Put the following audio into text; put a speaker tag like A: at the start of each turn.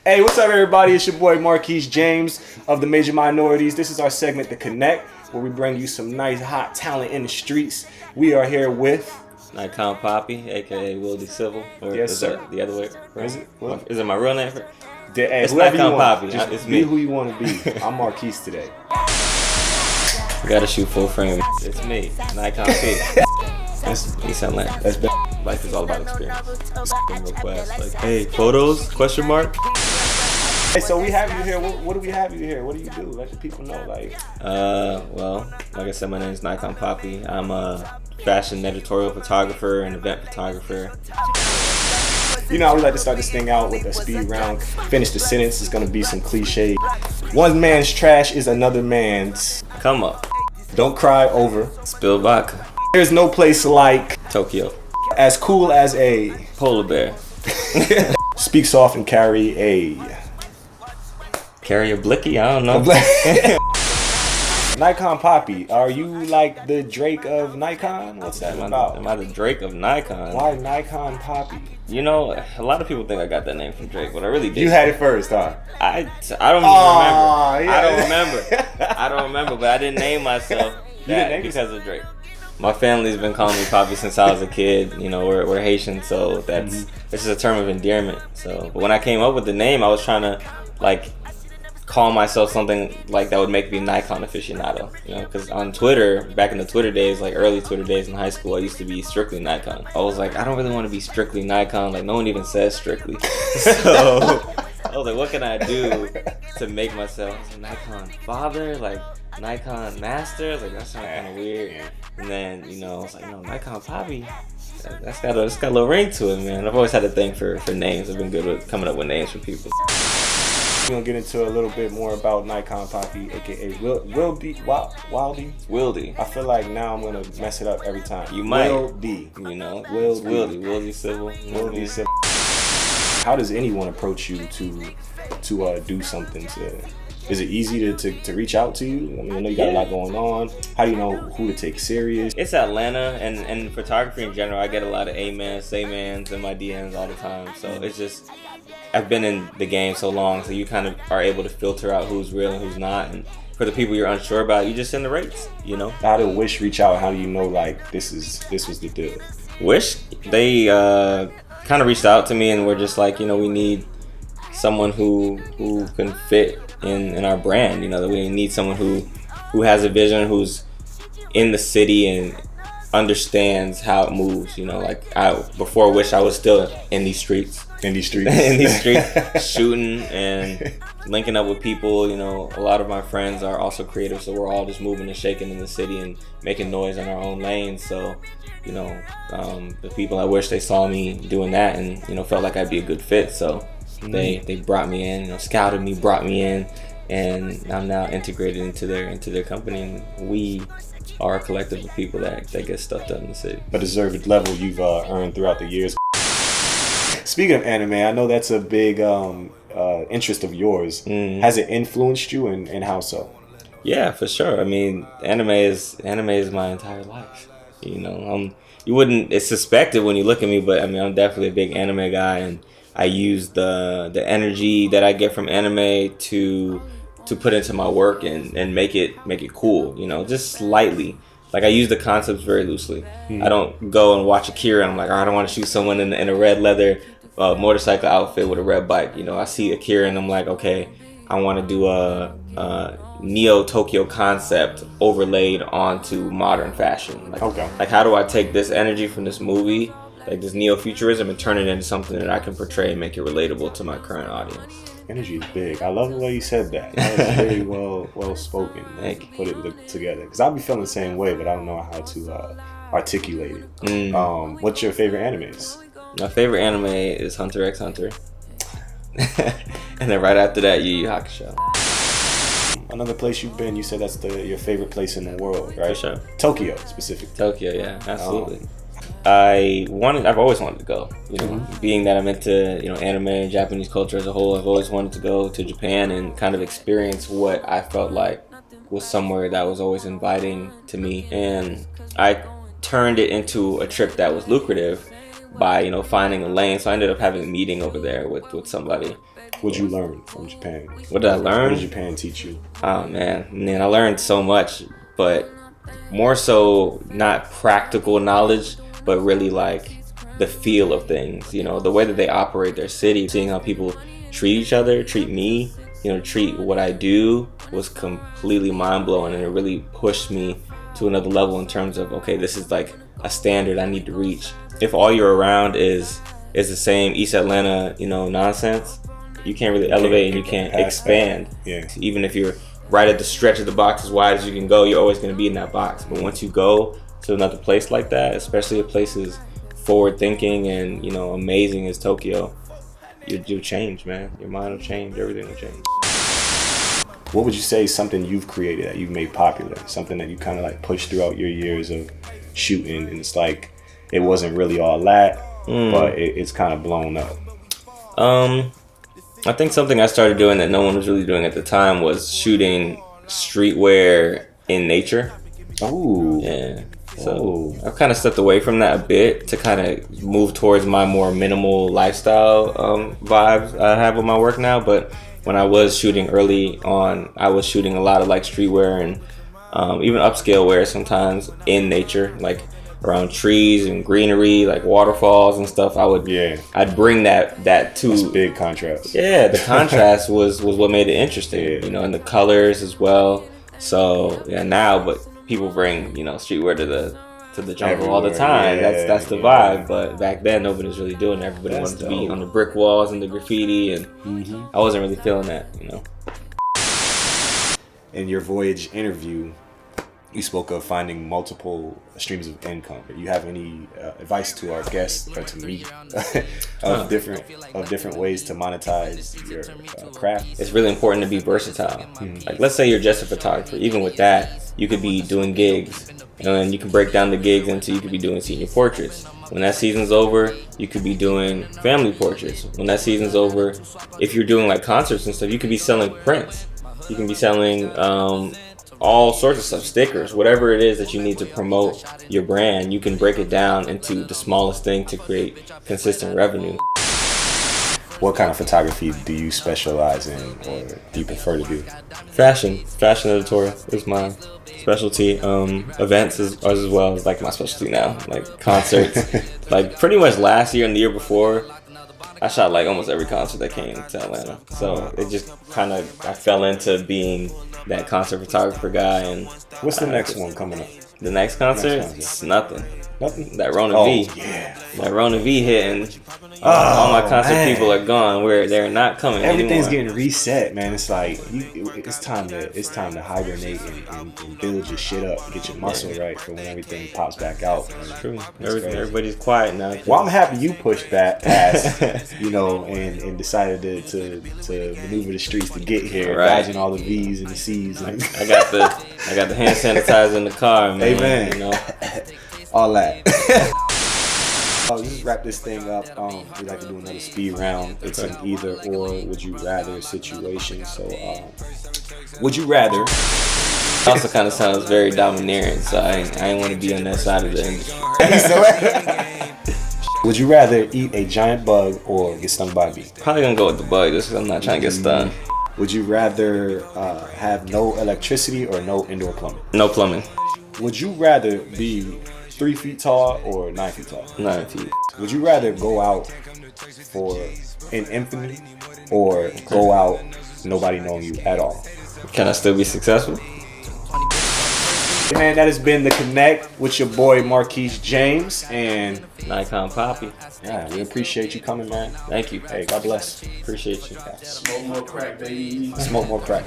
A: Hey, what's up, everybody? It's your boy Marquise James of the Major Minorities. This is our segment, The Connect, where we bring you some nice, hot talent in the streets. We are here with
B: NikonPapi, aka Wildy Civil. Or
A: yes,
B: is
A: sir.
B: That the other way?
A: Is it? What?
B: Is it my real name?
A: Hey,
B: it's
A: NikonPapi.
B: Just
A: it's
B: me.
A: Be who you want to be. I'm Marquise today.
B: We gotta shoot full frame. It's me, NikonPapi. You sound like
A: That's better.
B: Life is all about experience. Request like, hey, photos? Question mark.
A: Hey, so we have you here. What do we have you here? What do you do? Let the people know.
B: Well, like I said, my name is NikonPapi. I'm a fashion editorial photographer and event photographer.
A: You know, I would like to start this thing out with a speed round. Finish the sentence. It's gonna be some cliche. One man's trash is another man's.
B: Come up.
A: Don't cry over
B: Spill vodka.
A: There's no place like
B: Tokyo.
A: As cool as a
B: Polar bear.
A: Speak soft and carry a
B: blicky? I don't know.
A: NikonPapi, are you like the Drake of Nikon? What's that about?
B: Am I the Drake of Nikon?
A: Why NikonPapi?
B: You know, a lot of people think I got that name from Drake, but I really did.
A: You had it first, huh?
B: I don't even remember.
A: Yeah.
B: I don't remember, but I didn't name myself that because of Drake. My family's been calling me Papi since I was a kid. You know, we're Haitian, so this is a term of endearment. So, but when I came up with the name, I was trying to like call myself something like that would make me Nikon aficionado. You know, because on Twitter, back in the Twitter days, like early Twitter days in high school, I used to be strictly Nikon. I was like, I don't really want to be strictly Nikon. Like, no one even says strictly. So I was like, what can I do to make myself a Nikon father? Like Nikon master? Like that sounds kind of weird. And then, you know, I was like, NikonPapi, that's got a little ring to it, man. I've always had a thing for names. I've been good with coming up with names for people.
A: We're going to get into a little bit more about NikonPapi, aka Wildy. I feel like now I'm going to mess it up every time.
B: You might.
A: Wildy.
B: You know,
A: Wildy
B: Civil.
A: Wildy Civil. How does anyone approach you to do something Is it easy to reach out to you? I mean, I know you got a lot going on. How do you know who to take serious?
B: It's Atlanta, and photography in general, I get a lot of amens, say-mans in my DMs all the time. So it's just, I've been in the game so long, so you kind of are able to filter out who's real and who's not. And for the people you're unsure about, you just send the rates, you know?
A: How did Wish reach out? How do you know, like, this was the deal?
B: Wish, they kind of reached out to me and were just like, you know, we need someone who can fit in our brand, you know, that we need someone who has a vision, who's in the city and understands how it moves, you know. Like before Wish, I was still in these streets shooting and linking up with people. You know, a lot of my friends are also creative, so we're all just moving and shaking in the city and making noise in our own lanes. So, you know, the people I wish they saw me doing that and, you know, felt like I'd be a good fit. So they brought me in, you know, scouted me, brought me in, and I'm now integrated into their company, and we are a collective of people that get stuff done in the city.
A: A deserved level you've earned throughout the years. Speaking of anime, I know that's a big interest of yours. Has it influenced you, and how so?
B: Yeah, for sure. I mean, anime is my entire life. You know, you wouldn't suspect it when you look at me, but I mean, I'm definitely a big anime guy, and I use the energy that I get from anime to put into my work and make it cool, you know, just slightly. Like I use the concepts very loosely. I don't go and watch Akira and I'm like, oh, I don't want to shoot someone in a red leather motorcycle outfit with a red bike. You know, I see Akira and I'm like, okay, I want to do a Neo Tokyo concept overlaid onto modern fashion. Like how do I take this energy from this movie, like this neo-futurism, and turn it into something that I can portray and make it relatable to my current audience?
A: Energy is big. I love the way you said that. That was very well spoken.
B: Thank you.
A: Put it together. Because I'll be feeling the same way, but I don't know how to articulate it. What's your favorite animes?
B: My favorite anime is Hunter x Hunter. And then right after that, Yu Yu Hakusho.
A: Another place you've been, you said that's your favorite place in the world, right?
B: For sure.
A: Tokyo, specifically.
B: Tokyo, yeah, absolutely. I've always wanted to go, you know, being that I'm into, you know, anime and Japanese culture as a whole. I've always wanted to go to Japan and kind of experience what I felt like was somewhere that was always inviting to me. And I turned it into a trip that was lucrative by, you know, finding a lane. So I ended up having a meeting over there with somebody.
A: What'd you learn from Japan?
B: What did I learn?
A: What did Japan teach you?
B: Oh man, I learned so much, but more so not practical knowledge, but really like the feel of things, you know, the way that they operate their city, seeing how people treat each other, treat me, you know, treat what I do was completely mind-blowing, and it really pushed me to another level in terms of, okay, this is like a standard I need to reach. If all you're around is the same East Atlanta, you know, nonsense, you can't really elevate and you can't expand.
A: Yeah.
B: Even if you're right at the stretch of the box as wide as you can go, you're always going to be in that box. But once you go to another place like that, especially a place as forward thinking and, you know, amazing as Tokyo, you'll change, man. Your mind will change. Everything will change.
A: What would you say is something you've created that you've made popular? Something that you kind of like pushed throughout your years of shooting, and it's like it wasn't really all that, but it's kind of blown up.
B: I think something I started doing that no one was really doing at the time was shooting streetwear in nature.
A: Oh.
B: Yeah. So I've kind of stepped away from that a bit to kind of move towards my more minimal lifestyle vibes I have with my work now. But when I was shooting early on, I was shooting a lot of like streetwear and even upscale wear sometimes in nature, like around trees and greenery, like waterfalls and stuff. I'd bring that to.
A: That's big contrast.
B: Yeah, the contrast was what made it interesting, you know, and the colors as well. So yeah, now, but people bring, you know, streetwear to the jungle everywhere, all the time. That's the vibe. But back then, nobody was really doing it. Everybody wanted to be on the brick walls and the graffiti, and I wasn't really feeling that, you know.
A: In your Voyage interview, you spoke of finding multiple streams of income. Do you have any advice to our guests or to me of different ways to monetize your craft?
B: It's really important to be versatile. Like, let's say you're just a photographer. Even with that, you could be doing gigs, and you can break down the gigs into you could be doing senior portraits. When that season's over, you could be doing family portraits. When that season's over, if you're doing like concerts and stuff, you could be selling prints. You can be selling all sorts of stuff, stickers, whatever it is that you need to promote your brand. You can break it down into the smallest thing to create consistent revenue.
A: What kind of photography do you specialize in, or do you prefer to do?
B: Fashion editorial is my specialty. Events as well is like my specialty now, like concerts. Like pretty much last year and the year before, I shot like almost every concert that came to Atlanta. So it just kind of, I fell into being that concert photographer guy. And
A: what's the next one coming up?
B: The next concert? It's nothing.
A: Nothing?
B: That Rona V.
A: Yeah.
B: That Rona V hitting. All my concert people are gone. They're not coming
A: Everything's
B: anymore.
A: getting reset, man. It's like it's time to hibernate and build your shit up, get your muscle right for when everything pops back out.
B: It's true. Everybody's quiet now.
A: Well, I'm happy you pushed that past, you know, and decided to maneuver the streets to get here, dodging all the V's and the C's. And
B: I got the hand sanitizer in the car, man.
A: Amen.
B: You know,
A: all that. You wrap this thing up. We like to do another speed round. It's an either or would you rather situation. So, would you rather?
B: It also kind of sounds very domineering, so I ain't want to be on that side of the industry.
A: Would you rather eat a giant bug or get stung by a bee?
B: Probably gonna go with the bug, just because I'm not trying to get stung.
A: Would you rather have no electricity or no indoor plumbing?
B: No plumbing.
A: Would you rather be 3 feet tall or 9 feet tall?
B: 9 feet.
A: Would you rather go out in infamy or go out nobody knowing you at all?
B: Can I still be successful?
A: Man, that has been The Connect with your boy Marquise James and
B: NikonPapi.
A: Yeah, we appreciate you coming, man.
B: Thank you.
A: Hey, God bless.
B: Appreciate you.
C: Smoke more crack, baby.
A: Smoke more crack.